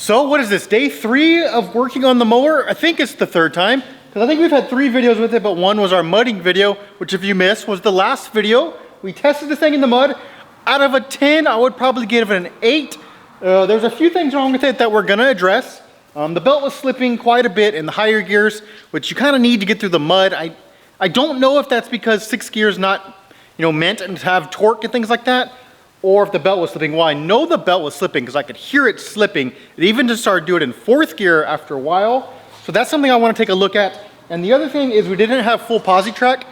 So what is this, day 3 of working on the mower? I think it's the 3rd time, because I think we've had 3 videos with it, but one was our mudding video, which if you missed was the last video. We tested this thing in the mud. Out of a 10, I would probably give it an 8. There's a few things wrong with it that we're gonna address. The belt was slipping quite a bit in the higher gears, which you kind of need to get through the mud. I don't know if that's because 6th gear is not, meant to have torque and things like that, or if the belt was slipping. Well, I know the belt was slipping because I could hear it slipping. It even just started doing it in 4th gear after a while. So that's something I want to take a look at. And the other thing is we didn't have full posi track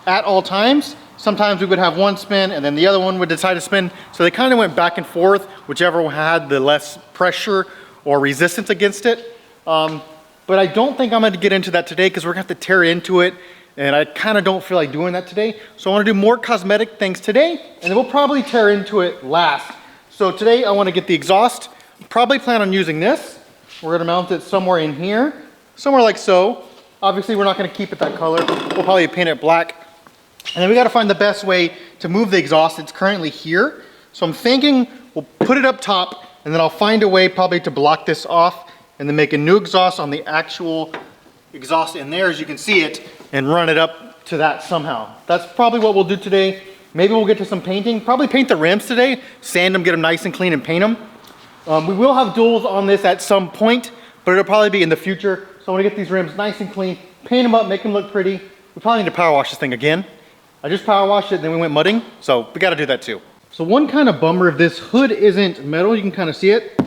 at all times. Sometimes we would have one spin and then the other one would decide to spin. So they kind of went back and forth, whichever one had the less pressure or resistance against it. But I don't think I'm going to get into that today because we're going to have to tear into it. And I kind of don't feel like doing that today. So I want to do more cosmetic things today, and then we'll probably tear into it last. So today I want to get the exhaust. Probably plan on using this. We're going to mount it somewhere in here, somewhere like so. Obviously we're not going to keep it that color. We'll probably paint it black. And then we got to find the best way to move the exhaust. It's currently here. So I'm thinking we'll put it up top, and then I'll find a way probably to block this off, and then make a new exhaust on the actual exhaust in there, as you can see it, and run it up to that somehow. That's probably what we'll do today. Maybe we'll get to some painting. Probably paint the rims today, sand them, get them nice and clean, and paint them. We will have duals on this at some point, but it'll probably be in the future. So I want to get these rims nice and clean, paint them up, make them look pretty. We probably need to power wash this thing again. I just power washed it, then we went mudding, so we got to do that too. So one kind of bummer, if this hood isn't metal, you can kind of see it.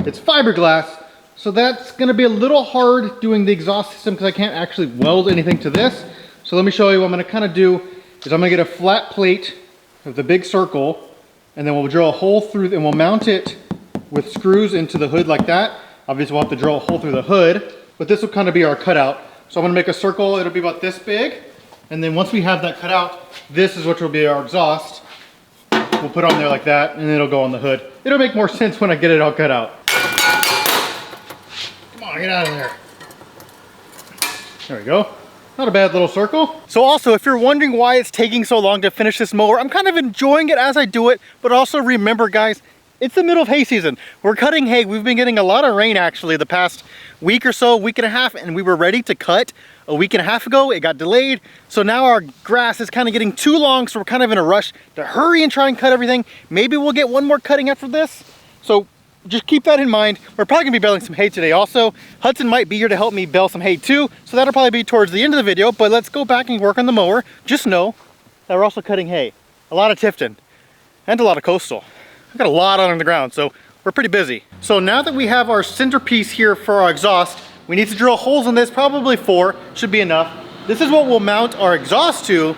It's fiberglass. So that's going to be a little hard doing the exhaust system because I can't actually weld anything to this. So let me show you what I'm going to kind of do is I'm going to get a flat plate of the big circle, and then we'll drill a hole through and we'll mount it with screws into the hood like that. Obviously we'll have to drill a hole through the hood, but this will kind of be our cutout. So I'm going to make a circle. It'll be about this big. And then once we have that cut out, this is what will be our exhaust. We'll put on there like that, and it'll go on the hood. It'll make more sense when I get it all cut out. Get out of there. There we go. Not a bad little circle. So also, if you're wondering why it's taking so long to finish this mower, I'm kind of enjoying it as I do it, but also remember guys, it's the middle of hay season. We're cutting hay. We've been getting a lot of rain actually the past week or so, week and a half, and we were ready to cut a week and a half ago. It got delayed. So now our grass is kind of getting too long, so we're kind of in a rush to hurry and try and cut everything. Maybe we'll get one more cutting after this. So just keep that in mind. We're probably gonna be baling some hay today also. Hudson might be here to help me bale some hay too, so that'll probably be towards the end of the video, but let's go back and work on the mower. Just know that we're also cutting hay. A lot of Tifton and a lot of coastal. I've got a lot on the ground, so we're pretty busy. So now that we have our centerpiece here for our exhaust, we need to drill holes in this, probably 4, should be enough. This is what we'll mount our exhaust to,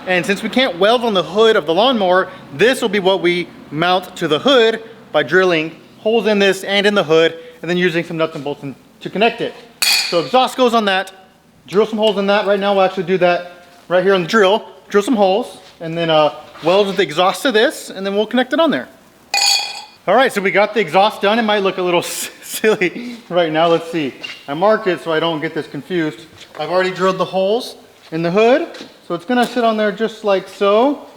and since we can't weld on the hood of the lawnmower, this will be what we mount to the hood by drilling holes in this and in the hood, and then using some nuts and bolts to connect it. So exhaust goes on that, drill some holes in that. Right now we'll actually do that right here on the drill some holes, and then weld the exhaust to this, and then we'll connect it on there. All right, so we got the exhaust done. It might look a little silly right now. Let's see. I marked it so I don't get this confused. I've already drilled the holes in the hood, so it's gonna sit on there just like so.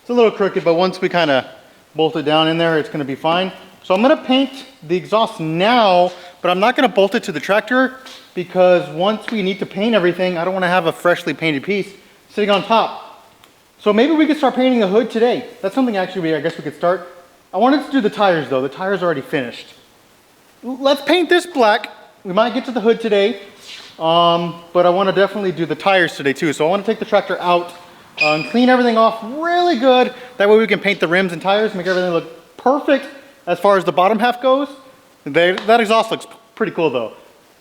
It's a little crooked, but once we kind of bolt it down in there, it's gonna be fine. So I'm gonna paint the exhaust now, but I'm not gonna bolt it to the tractor because once we need to paint everything, I don't wanna have a freshly painted piece sitting on top. So maybe we could start painting the hood today. That's something actually I guess we could start. I wanted to do the tires though. The tires are already finished. Let's paint this black. We might get to the hood today, but I wanna definitely do the tires today too. So I wanna take the tractor out and clean everything off really good. That way we can paint the rims and tires, make everything look perfect. As far as the bottom half goes, that exhaust looks pretty cool though.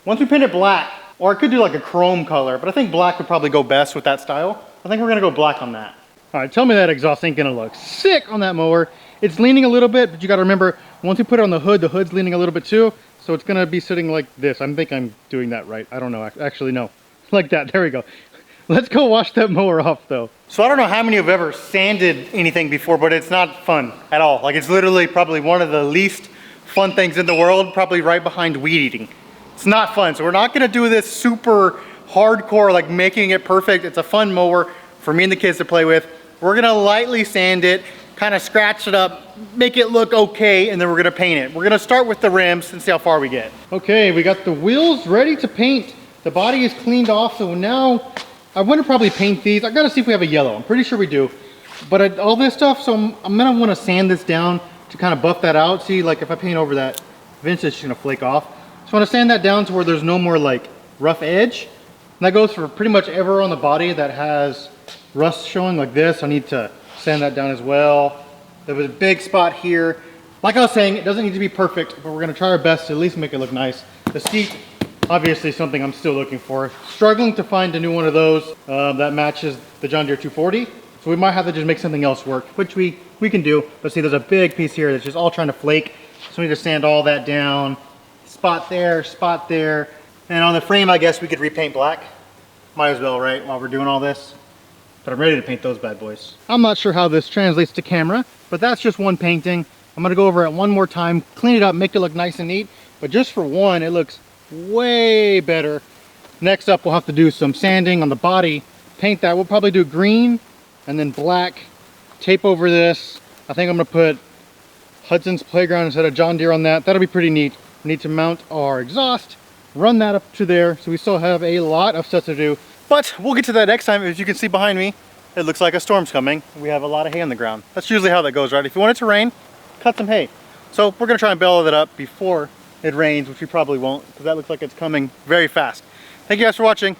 Once we paint it black, or I could do like a chrome color, but I think black would probably go best with that style. I think we're gonna go black on that. All right, tell me that exhaust ain't gonna look sick on that mower. It's leaning a little bit, but you gotta remember, once we put it on the hood's leaning a little bit too, so it's gonna be sitting like this. I think I'm doing that right. I don't know, actually no. Like that, there we go. Let's go wash that mower off though. So I don't know how many have ever sanded anything before, but it's not fun at all. Like it's literally probably one of the least fun things in the world, probably right behind weed eating. It's not fun. So we're not gonna do this super hardcore, like making it perfect. It's a fun mower for me and the kids to play with. We're gonna lightly sand it, kind of scratch it up, make it look okay, and then we're gonna paint it. We're gonna start with the rims and see how far we get. Okay, we got the wheels ready to paint. The body is cleaned off, so now I want to probably paint these. I gotta see if we have a yellow. I'm pretty sure we do. But all this stuff, so I'm gonna want to sand this down to kind of buff that out. See, like if I paint over that, eventually it's just gonna flake off. So I want to sand that down to where there's no more like rough edge. And that goes for pretty much everywhere on the body that has rust showing like this. I need to sand that down as well. There was a big spot here. Like I was saying, it doesn't need to be perfect, but we're gonna try our best to at least make it look nice. The seat, obviously something I'm still looking for. Struggling to find a new one of those that matches the John Deere 240. So we might have to just make something else work, which we can do. But see, there's a big piece here that's just all trying to flake. So we need to sand all that down. Spot there, and on the frame, I guess we could repaint black. Might as well, right, while we're doing all this. But I'm ready to paint those bad boys. I'm not sure how this translates to camera, but that's just one painting. I'm gonna go over it one more time, clean it up, make it look nice and neat. But just for one, it looks way better. Next up, we'll have to do some sanding on the body. Paint that, we'll probably do green and then black. Tape over this. I think I'm gonna put Hudson's Playground instead of John Deere on that. That'll be pretty neat. We need to mount our exhaust, run that up to there, so we still have a lot of stuff to do. But we'll get to that next time. As you can see behind me, it looks like a storm's coming. We have a lot of hay on the ground. That's usually how that goes, right? If you want it to rain, cut some hay. So we're gonna try and bail it up before it rains, which we probably won't, because that looks like it's coming very fast. Thank you guys for watching.